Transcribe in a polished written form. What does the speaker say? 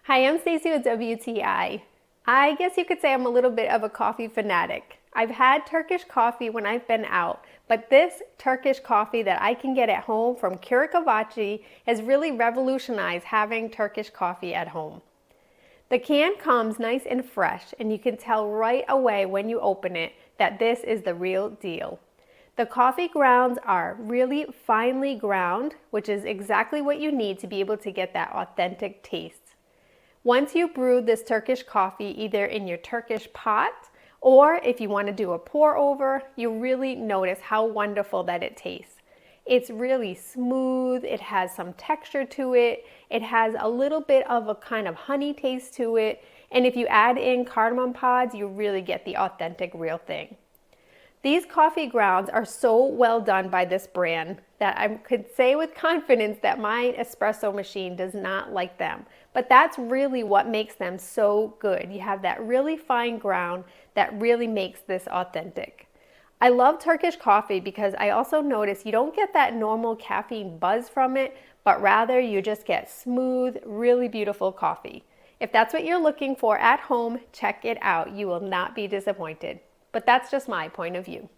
Hi, I'm Stacey with WTI. I guess you could say I'm a little bit of a coffee fanatic. I've had Turkish coffee when I've been out, but this Turkish coffee that I can get at home from Kurukahveci has really revolutionized having Turkish coffee at home. The can comes nice and fresh, and you can tell right away when you open it that this is the real deal. The coffee grounds are really finely ground, which is exactly what you need to be able to get that authentic taste. Once you brew this Turkish coffee either in your Turkish pot or if you want to do a pour over, you really notice how wonderful that it tastes. It's really smooth, it has some texture to it, it has a little bit of a kind of honey taste to it, and if you add in cardamom pods, you really get the authentic real thing. These coffee grounds are so well done by this brand that I could say with confidence that my espresso machine does not like them. But that's really what makes them so good. You have that really fine ground that really makes this authentic. I love Turkish coffee because I also notice you don't get that normal caffeine buzz from it, but rather you just get smooth, really beautiful coffee. If that's what you're looking for at home, check it out. You will not be disappointed. But that's just my point of view.